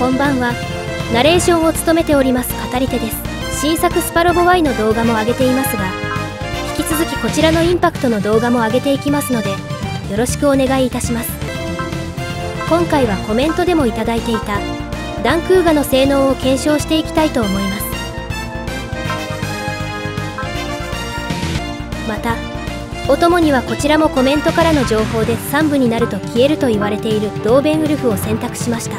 こんばんは。ナレーションを務めております語り手です。新作スパロボ Y の動画も上げていますが、引き続きこちらのインパクトの動画も上げていきますので、よろしくお願いいたします。今回はコメントでもいただいていたダンクーガの性能を検証していきたいと思います。またお供にはこちらもコメントからの情報で3部になると消えると言われているドーベンウルフを選択しました。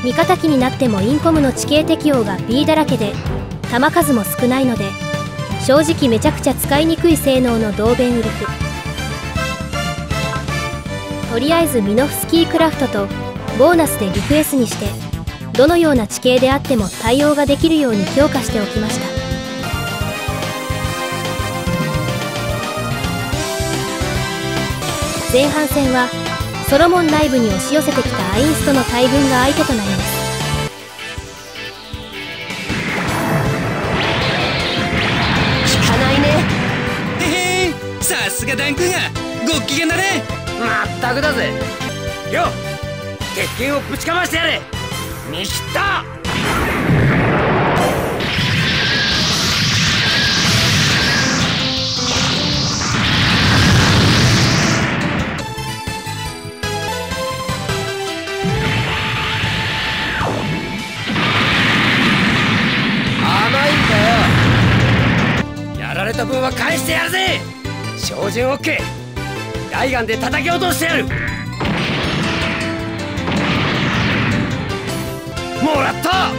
味方機になってもインコムの地形適用が B だらけで弾数も少ないので、正直めちゃくちゃ使いにくい性能のドーベンウルフ。とりあえずミノフスキークラフトとボーナスでリクエスにして、どのような地形であっても対応ができるように強化しておきました。前半戦はソロモン内部に押し寄せてきたアインストの大軍が相手となります。効かないね。へへ、さすがダンクがご機嫌だね。まったくだぜ。よ、鉄拳をぶちかましてやれ。見切った。やられた分は返してやるぜ。照準 OK。 ライガンで叩き落としてやる。もらった。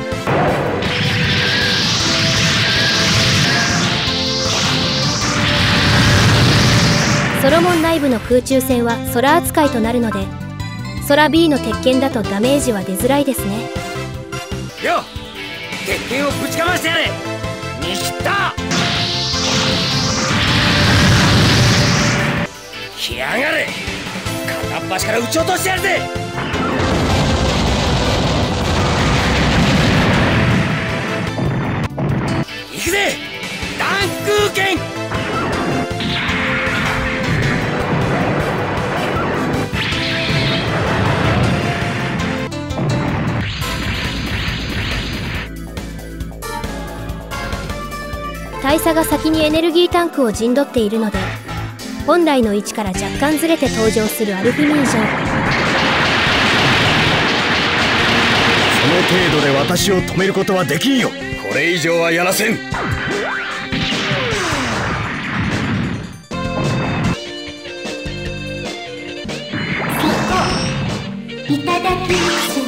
ソロモン内部の空中戦は空扱いとなるので、空 B の鉄拳だとダメージは出づらいですね。よ、鉄拳をぶちかましてやれ。見切った。来やがれ。片っ端から撃ち落としてやるぜ。行くぜ、ダンクー剣。大佐が先にエネルギータンクを陣取っているので、本来の位置から若干ずれて登場するアルフィミージョン。その程度で私を止めることはできんよ。これ以上はやらせん。いただきます。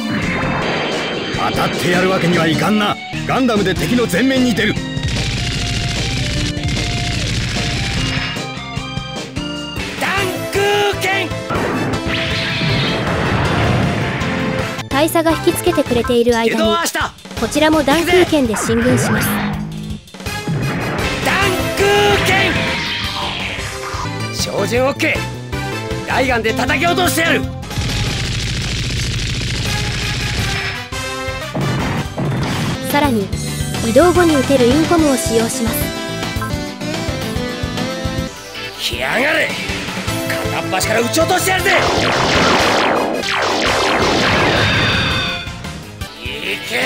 当たってやるわけにはいかんな。ガンダムで敵の前面に出る。大佐が引きつけてくれている間に、こちらもダンクー剣で進軍します。ダンクー剣。照準 OK。 ライガンで叩き落としてやる。さらに移動後に撃てるインコムを使用します。来やがれ。片っ端から撃ち落としてやるぜ。いけー、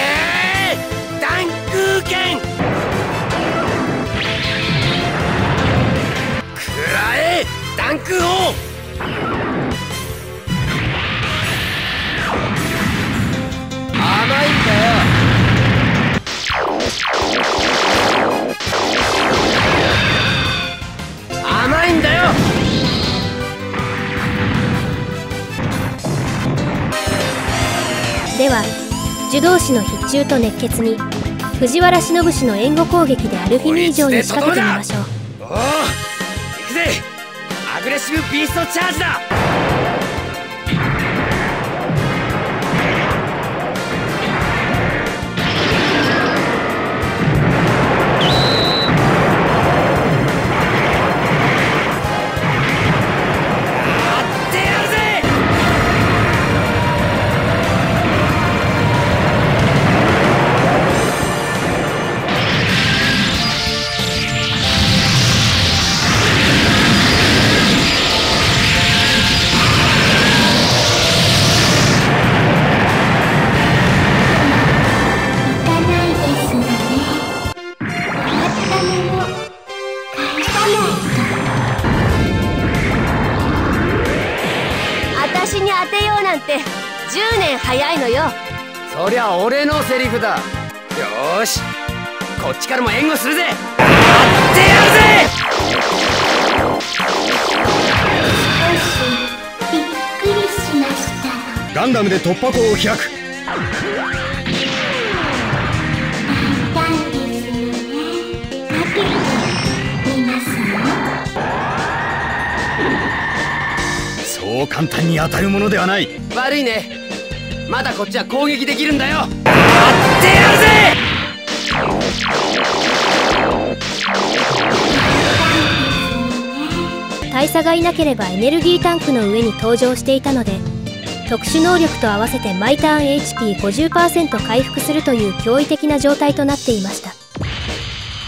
ダンクー剣。くらえ、ダンクー砲。甘いんだよ。甘いんだよ。では呪導士の必中と熱血に藤原忍氏の援護攻撃でアルフィミー城に仕掛けてみましょう。おお、行くぜ。アグレッシブビーストチャージだ。私に当てようなんて10年早いのよ。そりゃ俺のセリフだ。よーし、こっちからも援護するぜ。やってやるぜ。びっくりしました。ガンダムで突破口を開く。大胆ですよね。だけど皆さん、そう簡単に当たるものではない。悪いね、まだこっちは攻撃できるんだよ。やってやるぜ。大佐がいなければエネルギータンクの上に登場していたので、特殊能力と合わせて毎ターン HP50% 回復するという驚異的な状態となっていました。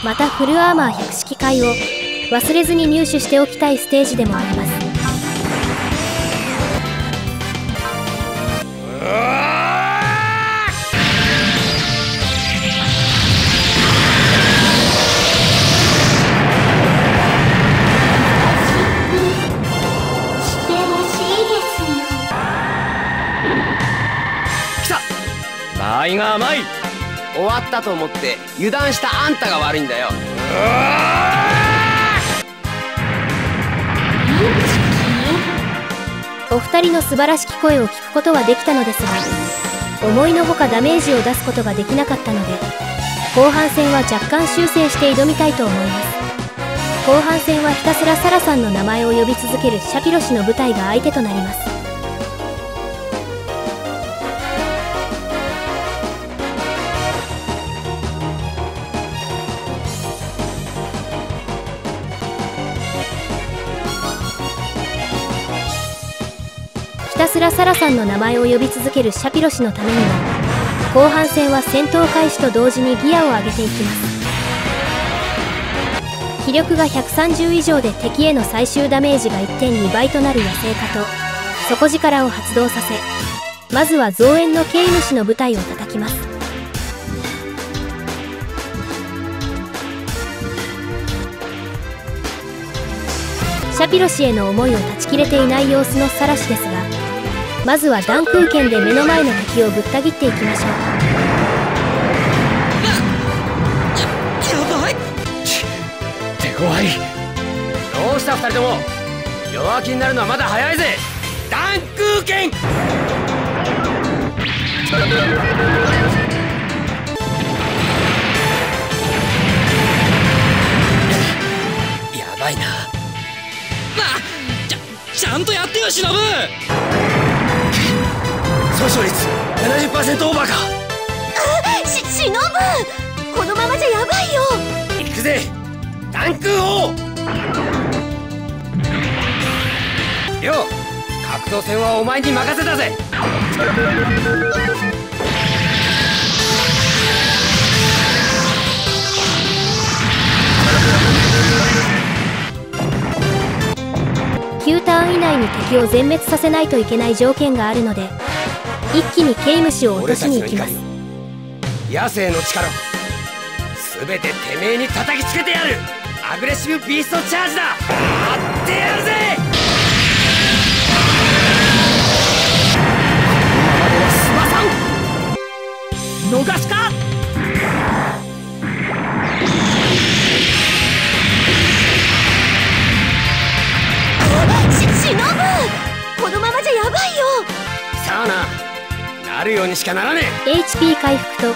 またフルアーマー百式鎧を忘れずに入手しておきたいステージでもあります。場合が甘い。終わったと思って油断したあんたが悪いんだよ。お二人の素晴らしき声を聞くことはできたのですが、思いのほかダメージを出すことができなかったので、後半戦は若干修正して挑みたいと思います。後半戦はひたすらサラさんの名前を呼び続けるシャピロ氏の部隊が相手となります。ひたすらサラさんの名前を呼び続けるシャピロ氏のためにも、後半戦は戦闘開始と同時にギアを上げていきます。気力が130以上で敵への最終ダメージが 1.2 倍となる野生化と底力を発動させ、まずは増援の刑主の部隊を叩きます。シャピロ氏への思いを断ち切れていない様子のサラ氏ですが、まずは弾空剣で目の前の敵をぶった切っていきましょう。やばい。手強い。どうした二人とも。弱気になるのはまだ早いぜ。弾空剣。やばいな。ちゃんとやってよ、忍。総勝率 70% オーバーか。忍ぶ、このままじゃやばいよ。行くぜ、弾空砲。よう、格闘戦はお前に任せたぜ。9ターン以内に敵を全滅させないといけない条件があるので、一気に刑務所を落としに行きます。野生の力を全ててめえに叩きつけてやる。アグレッシブビーストチャージだ。やってやるぜ。すまさん。逃すか。忍ぶ、このままじゃやばいよ。さあな、なるようにしかならねえ。 HP 回復と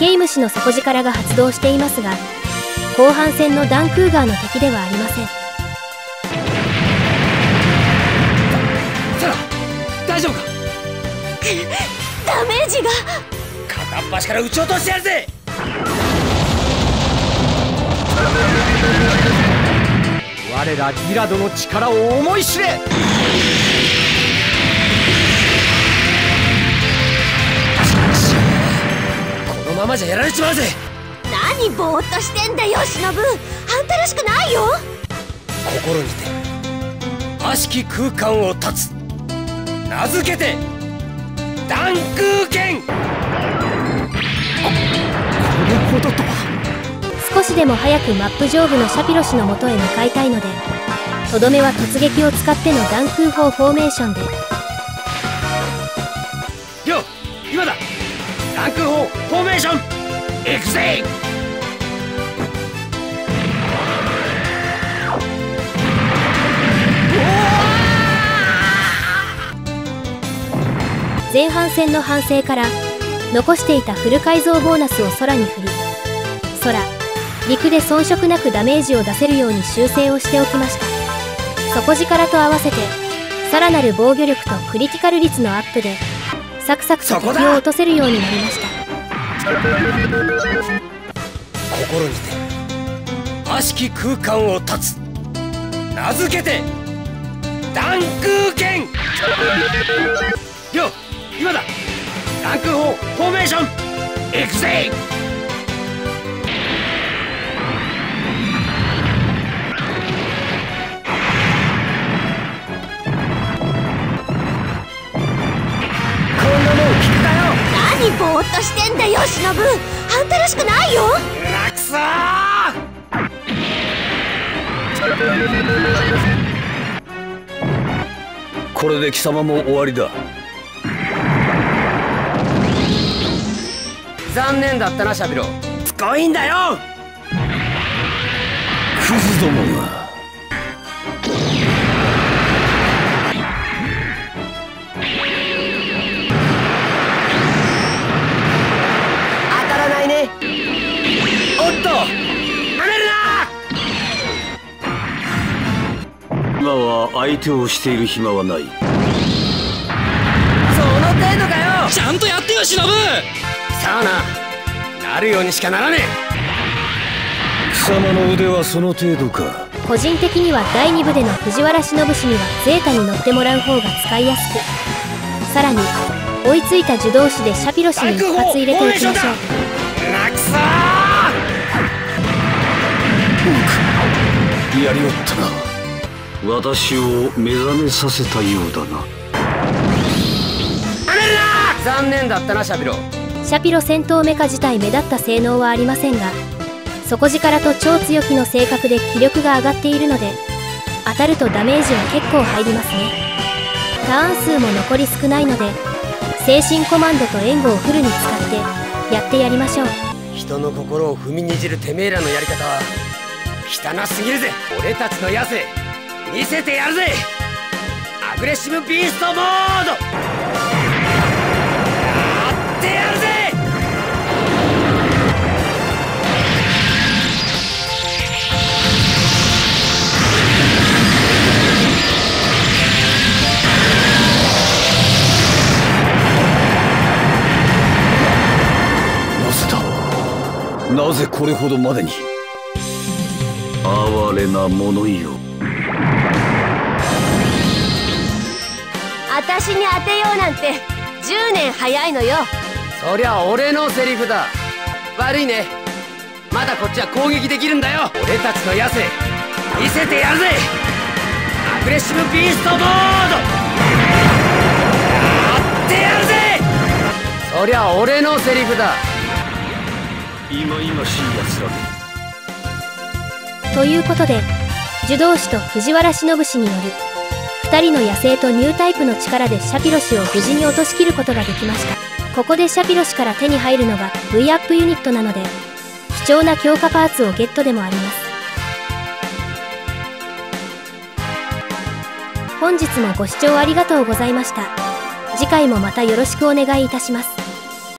刑務士の底力が発動していますが、後半戦のダンクーガーの敵ではありません。サラ、大丈夫か。ダメージが。片っ端から撃ち落としてやるぜ。我らギラドの力を思い知れ。このままじゃやられちまうぜ。何ぼーっとしてんだよ、忍。あんたらしくないよ。心にて悪しき空間を断つ。名付けて弾空剣。これほどとは。少しでも早くマップ上部のシャピロ氏の元へ向かいたいので、とどめは突撃を使っての弾空砲フォーメーションでランク4フォーメーション行くぜ。前半戦の反省から残していたフル改造ボーナスを空に振り、空陸で遜色なくダメージを出せるように修正をしておきました。底力と合わせてさらなる防御力とクリティカル率のアップでサクサクと敵を落とせるようになりました。心にて悪しき空間を断つ、名付けて断空剣。よ、今だ。ランク4フォーメーション行くぜ。こんなもん聞くかよ。何ぼーっとしてんだよ忍。あんたらしくないよ。なくそー。これで貴様も終わりだ。残念だったなシャビロ。すごいんだよクズどもが。当たらないね。おっとはめるな。今は相手をしている暇はない。その程度かよ。ちゃんとやってよ忍。さあなるようにしかならねえ。貴様の腕はその程度か。個人的には第2部での藤原忍氏にはゼータに乗ってもらう方が使いやすく、さらに追いついた受動士でシャピロ氏に一発入れておきましょう。なくそー。やりおったな。私を目覚めさせたようだな。残念だったなシャピロ。シャピロ戦闘メカ自体目立った性能はありませんが、底力と超強気の性格で気力が上がっているので、当たるとダメージは結構入りますね。ターン数も残り少ないので、精神コマンドと援護をフルに使ってやってやりましょう。人の心を踏みにじるてめえらのやり方は汚すぎるぜ。俺たちの野生見せてやるぜ。アグレッシブビーストモードやってやるぜ。なぜこれほどまでに。哀れなものよ。私に当てようなんて10年早いのよ。そりゃ俺のセリフだ。悪いね。まだこっちは攻撃できるんだよ。俺たちの野生見せてやるぜ。アグレッシブビーストモードやってやるぜ。そりゃ俺のセリフだ。忌々しいやつらで。ということで、受動士と藤原忍氏による2人の野生とニュータイプの力でシャピロ氏を無事に落としきることができました。ここでシャピロ氏から手に入るのが V アップユニットなので、貴重な強化パーツをゲットでもあります。本日もご視聴ありがとうございました。次回もまたよろしくお願いいたします。